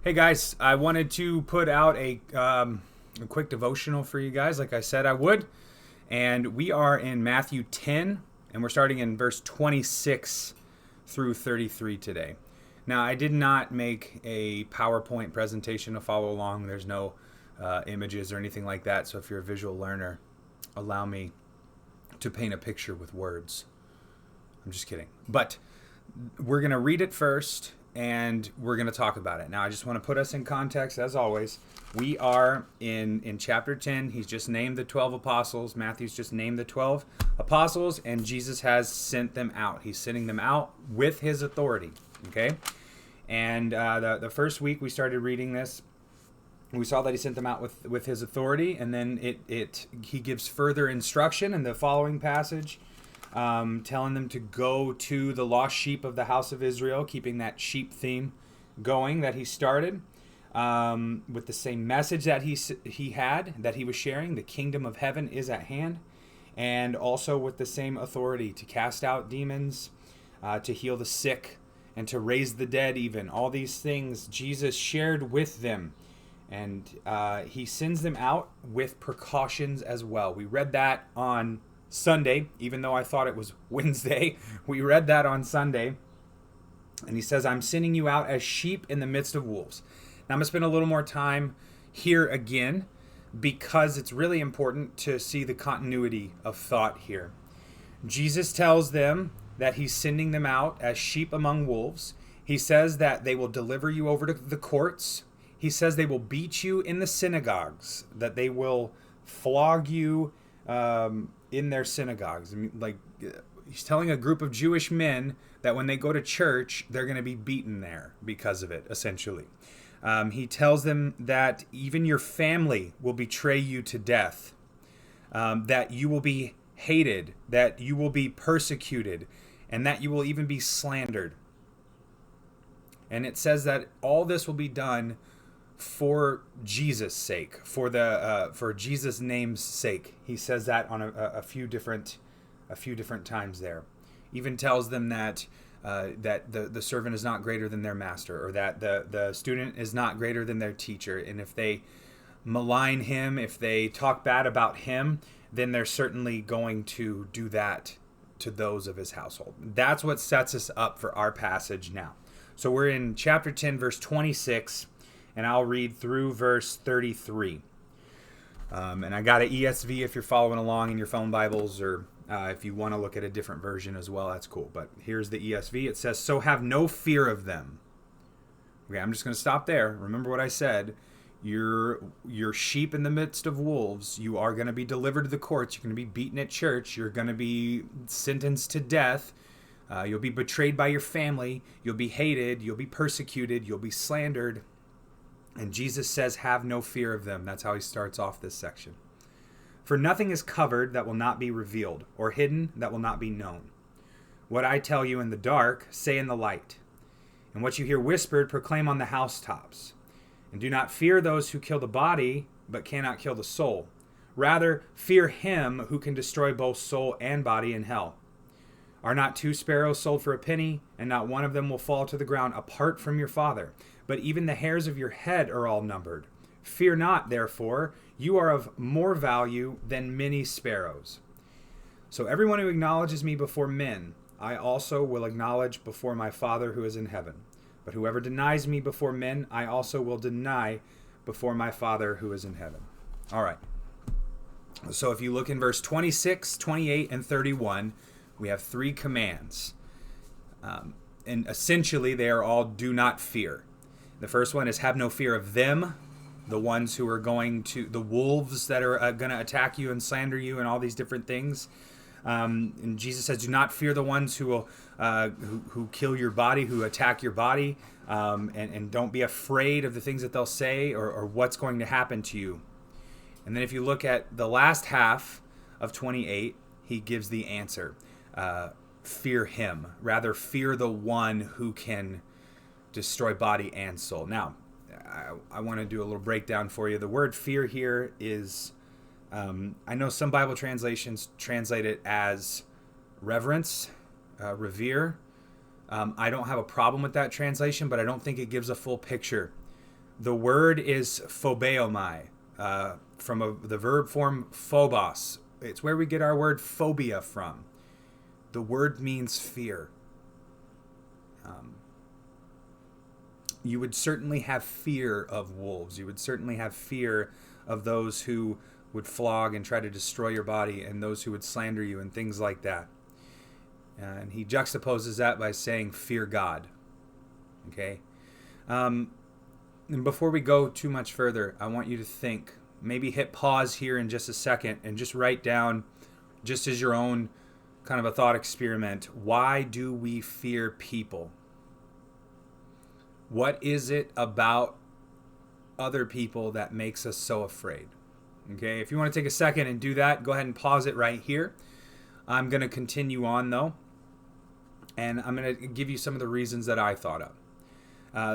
Hey guys, I wanted to put out a quick devotional for you guys, like I said I would. And we are in Matthew 10, and we're starting in verse 26 through 33 today. Now, I did not make a PowerPoint presentation to follow along. There's no images or anything like that. So if you're a visual learner, allow me to paint a picture with words. I'm just kidding. But we're going to read it first and we're going to talk about it. Now, I just want to put us in context, as always. We are in chapter 10. He's just named the 12 apostles. Matthew's just named the 12 apostles, and Jesus has sent them out. He's sending them out with his authority, okay? And the first week we started reading this, we saw that he sent them out with his authority, and then he gives further instruction in the following passage, telling them to go to the lost sheep of the house of Israel, keeping that sheep theme going that he started, with the same message that he was sharing. The kingdom of heaven is at hand, and also with the same authority to cast out demons, to heal the sick, and to raise the dead. Even all these things Jesus shared with them. And he sends them out with precautions as well. We read that on Sunday, even though I thought it was Wednesday. We read that on Sunday. And he says, I'm sending you out as sheep in the midst of wolves. Now I'm going to spend a little more time here again because it's really important to see the continuity of thought here. Jesus tells them that he's sending them out as sheep among wolves. He says that they will deliver you over to the courts. He says they will beat you in the synagogues, that they will flog you in their synagogues. I mean, like, he's telling a group of Jewish men that when they go to church, they're going to be beaten there because of it, essentially. He tells them that even your family will betray you to death, that you will be hated, that you will be persecuted, and that you will even be slandered. And it says that all this will be done for Jesus' sake, for Jesus' name's sake. He says that on a few different times there. Even tells them that the servant is not greater than their master, or that the student is not greater than their teacher. And if they malign him, if they talk bad about him, then they're certainly going to do that to those of his household. That's what sets us up for our passage now. So we're in chapter 10, verse 26. And I'll read through verse 33. And I got an ESV if you're following along in your phone Bibles, or if you want to look at a different version as well, that's cool. But here's the ESV. It says, so have no fear of them. Okay, I'm just going to stop there. Remember what I said. You're sheep in the midst of wolves. You are going to be delivered to the courts. You're going to be beaten at church. You're going to be sentenced to death. You'll be betrayed by your family. You'll be hated. You'll be persecuted. You'll be slandered. And Jesus says, have no fear of them. That's how he starts off this section. For nothing is covered that will not be revealed, or hidden that will not be known. What I tell you in the dark, say in the light. And what you hear whispered, proclaim on the housetops. And do not fear those who kill the body, but cannot kill the soul. Rather, fear him who can destroy both soul and body in hell. Are not 2 sparrows sold for a penny, and not one of them will fall to the ground apart from your Father? But even the hairs of your head are all numbered. Fear not, therefore, you are of more value than many sparrows. So everyone who acknowledges me before men, I also will acknowledge before my Father who is in heaven. But whoever denies me before men, I also will deny before my Father who is in heaven. All right. So if you look in verse 26, 28, and 31, we have 3 commands. And essentially, they are all do not fear. The first one is have no fear of them, the ones who are the wolves that are going to attack you and slander you and all these different things. And Jesus says, do not fear the ones who will who kill your body, who attack your body, and don't be afraid of the things that they'll say or what's going to happen to you. And then if you look at the last half of 28, he gives the answer. Fear him. Rather, fear the one who can destroy body and soul. Now, I want to do a little breakdown for you. The word fear here is, I know some Bible translations translate it as reverence, revere. I don't have a problem with that translation, but I don't think it gives a full picture. The word is phobeomai, from the verb form phobos. It's where we get our word phobia from. The word means fear. You would certainly have fear of wolves. You would certainly have fear of those who would flog and try to destroy your body, and those who would slander you and things like that. And he juxtaposes that by saying, fear God. Okay? And before we go too much further, I want you to think, maybe hit pause here in just a second and just write down, just as your own kind of a thought experiment, why do we fear people? What is it about other people that makes us so afraid? Okay, if you want to take a second and do that, go ahead and pause it right here. I'm going to continue on though, and I'm going to give you some of the reasons that I thought of.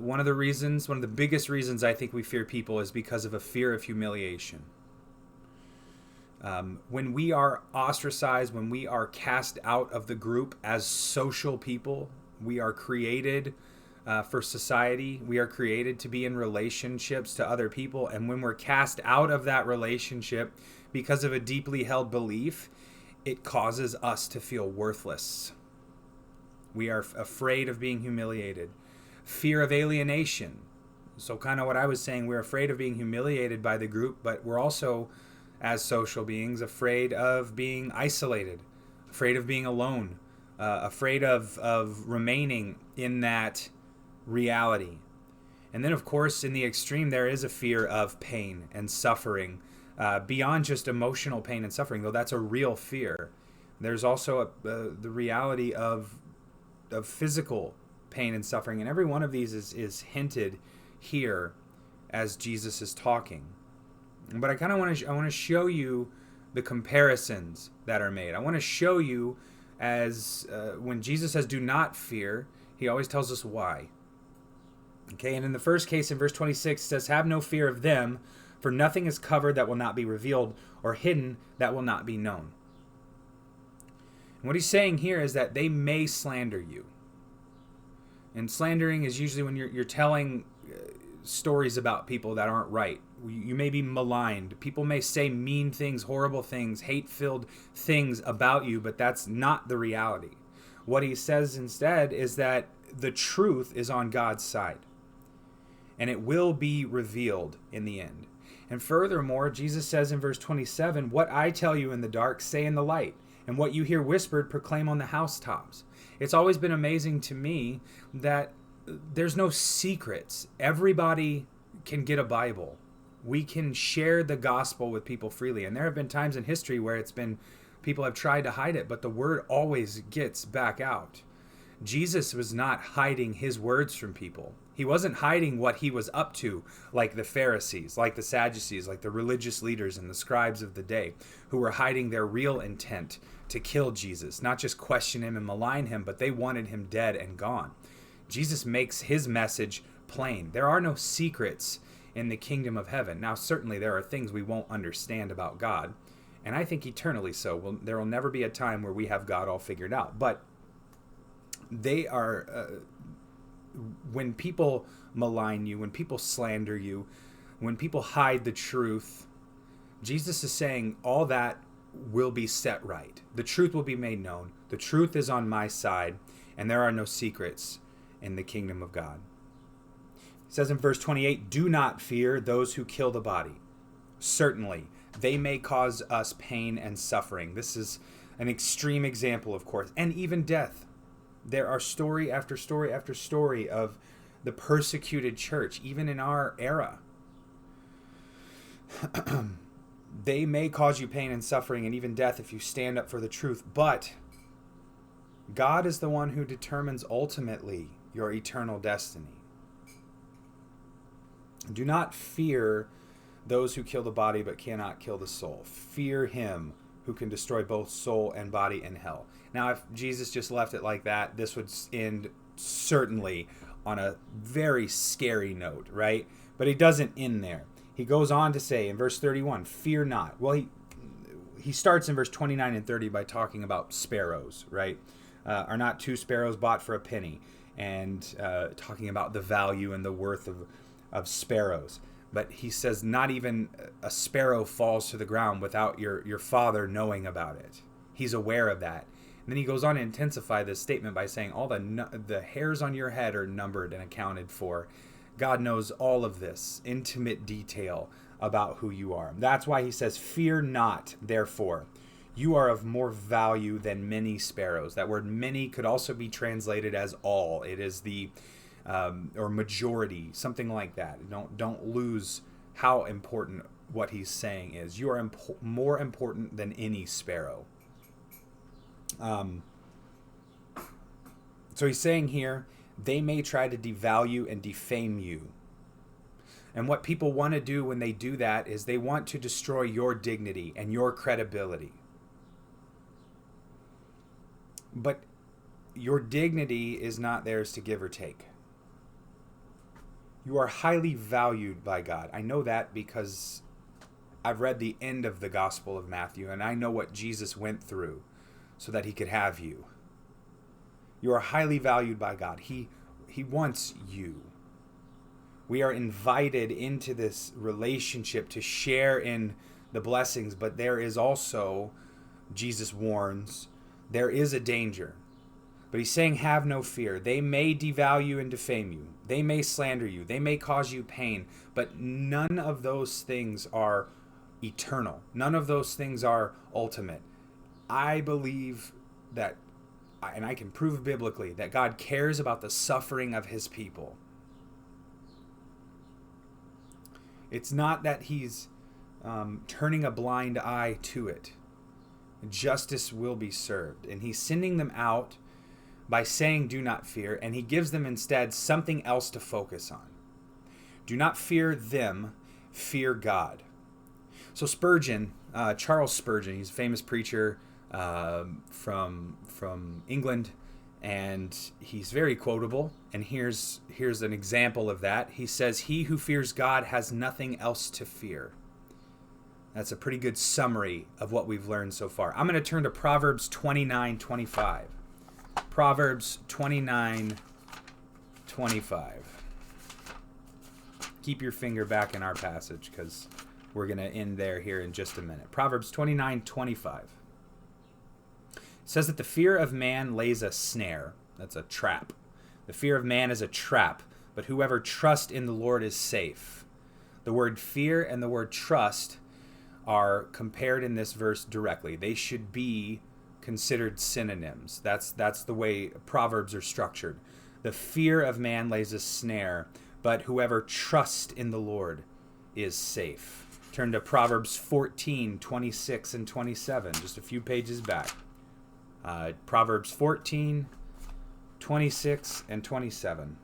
One of the biggest reasons I think we fear people is because of a fear of humiliation. When we are ostracized, when we are cast out of the group as social people, we are created for society. We are created to be in relationships to other people. And when we're cast out of that relationship because of a deeply held belief, it causes us to feel worthless. We are afraid of being humiliated. Fear of alienation. So kind of what I was saying, we're afraid of being humiliated by the group, but we're also, as social beings, afraid of being isolated, afraid of being alone, afraid of remaining in that reality. And then, of course, in the extreme, there is a fear of pain and suffering, beyond just emotional pain and suffering, though that's a real fear. There's also the reality of physical pain and suffering, and every one of these is hinted here as Jesus is talking. But I kind of want to show you the comparisons that are made. I want to show you as when Jesus says do not fear, he always tells us why. Okay, and in the first case in verse 26 it says, have no fear of them, for nothing is covered that will not be revealed, or hidden that will not be known. And what he's saying here is that they may slander you. And slandering is usually when you're telling stories about people that aren't right. You may be maligned. People may say mean things, horrible things, hate-filled things about you, but that's not the reality. What he says instead is that the truth is on God's side, and it will be revealed in the end. And furthermore, Jesus says in verse 27, what I tell you in the dark, say in the light, and what you hear whispered, proclaim on the housetops. It's always been amazing to me that there's no secrets. Everybody can get a Bible. We can share the gospel with people freely. And there have been times in history where people have tried to hide it, but the word always gets back out. Jesus was not hiding his words from people. He wasn't hiding what he was up to, like the Pharisees, like the Sadducees, like the religious leaders and the scribes of the day, who were hiding their real intent to kill Jesus, not just question him and malign him, but they wanted him dead and gone. Jesus makes his message plain. There are no secrets in the kingdom of heaven. Now, certainly there are things we won't understand about God, and I think eternally so. There will never be a time where we have God all figured out. But they are, when people malign you, when people slander you, when people hide the truth, Jesus is saying all that will be set right. The truth will be made known. The truth is on my side, and there are no secrets in the kingdom of God. It says in verse 28, do not fear those who kill the body. Certainly, they may cause us pain and suffering. This is an extreme example, of course, and even death. There are story after story after story of the persecuted church, even in our era. They may cause you pain and suffering and even death if you stand up for the truth, but God is the one who determines ultimately your eternal destiny. Do not fear those who kill the body but cannot kill the soul. Fear him who can destroy both soul and body in hell. Now, if Jesus just left it like that, this would end certainly on a very scary note, right? But he doesn't end there. He goes on to say in verse 31, fear not. Well, he starts in verse 29 and 30 by talking about sparrows, right? Are not two sparrows bought for a penny? And talking about the value and the worth of sparrows. But he says not even a sparrow falls to the ground without your Father knowing about it. He's aware of that. And then he goes on to intensify this statement by saying all the hairs on your head are numbered and accounted for. God knows all of this intimate detail about who you are. That's why he says, fear not, therefore. You are of more value than many sparrows. That word many could also be translated as all. It is the, or majority, something like that. Don't lose how important what he's saying is. You are more important than any sparrow. So he's saying here, they may try to devalue and defame you. And what people want to do when they do that is they want to destroy your dignity and your credibility. But your dignity is not theirs to give or take. You are highly valued by God. I know that because I've read the end of the Gospel of Matthew, and I know what Jesus went through so that he could have you. You are highly valued by God. He wants you. We are invited into this relationship to share in the blessings, but there is also, Jesus warns, there is a danger. But he's saying, have no fear. They may devalue and defame you. They may slander you. They may cause you pain. But none of those things are eternal. None of those things are ultimate. I believe that, and I can prove biblically, that God cares about the suffering of his people. It's not that he's turning a blind eye to it. Justice will be served. And he's sending them out by saying, do not fear. And he gives them instead something else to focus on. Do not fear them, fear God. So Spurgeon, Charles Spurgeon, he's a famous preacher from England, and he's very quotable. And here's an example of that. He says, he who fears God has nothing else to fear. That's a pretty good summary of what we've learned so far. I'm going to turn to Proverbs 29:25. Proverbs 29:25. Keep your finger back in our passage because we're going to end there here in just a minute. Proverbs 29:25. It says that the fear of man lays a snare. That's a trap. The fear of man is a trap, but whoever trusts in the Lord is safe. The word fear and the word trust are compared in this verse directly. They should be considered synonyms. That's the way Proverbs are structured. The fear of man lays a snare, but whoever trusts in the Lord is safe. Turn to Proverbs 14:26 and 27, just a few pages back. Proverbs 14:26 and 27.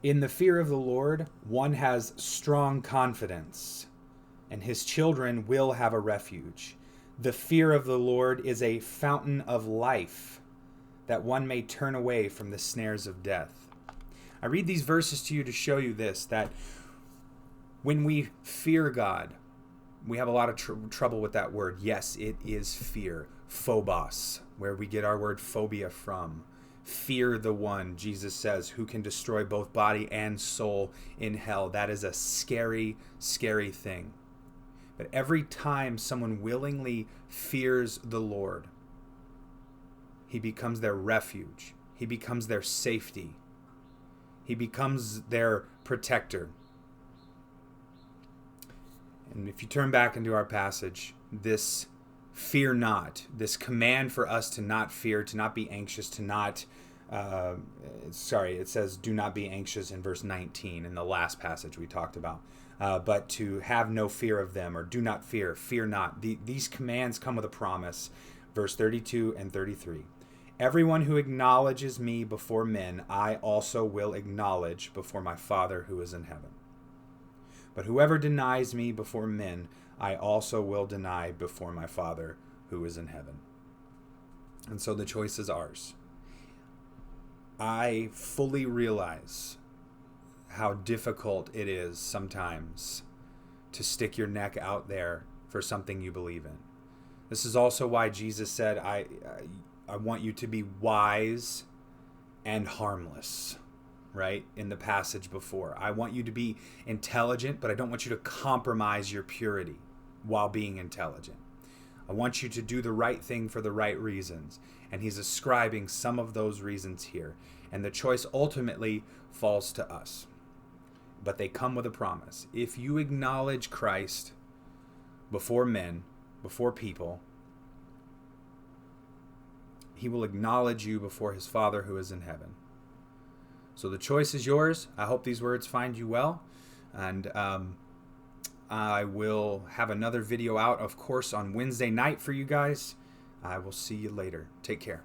In the fear of the Lord, one has strong confidence, and his children will have a refuge. The fear of the Lord is a fountain of life, that one may turn away from the snares of death. I read these verses to you to show you this, that when we fear God, we have a lot of trouble with that word. Yes, it is fear. Phobos, where we get our word phobia from. Fear the one, Jesus says, who can destroy both body and soul in hell. That is a scary, scary thing. But every time someone willingly fears the Lord, he becomes their refuge. He becomes their safety. He becomes their protector. And if you turn back into our passage, this fear not, this command for us to not fear, to not be anxious, to not, it says do not be anxious in verse 19 in the last passage we talked about, but to have no fear of them, or do not fear, fear not. These commands come with a promise, verse 32 and 33. Everyone who acknowledges me before men, I also will acknowledge before my Father who is in heaven. But whoever denies me before men, I also will deny before my Father who is in heaven. And so the choice is ours. I fully realize how difficult it is sometimes to stick your neck out there for something you believe in. This is also why Jesus said, I want you to be wise and harmless. right, in the passage before. I want you to be intelligent, but I don't want you to compromise your purity while being intelligent. I want you to do the right thing for the right reasons. And he's ascribing some of those reasons here. And the choice ultimately falls to us. But they come with a promise. If you acknowledge Christ before men, before people, he will acknowledge you before his Father who is in heaven. So the choice is yours. I hope these words find you well. And I will have another video out, of course, on Wednesday night for you guys. I will see you later. Take care.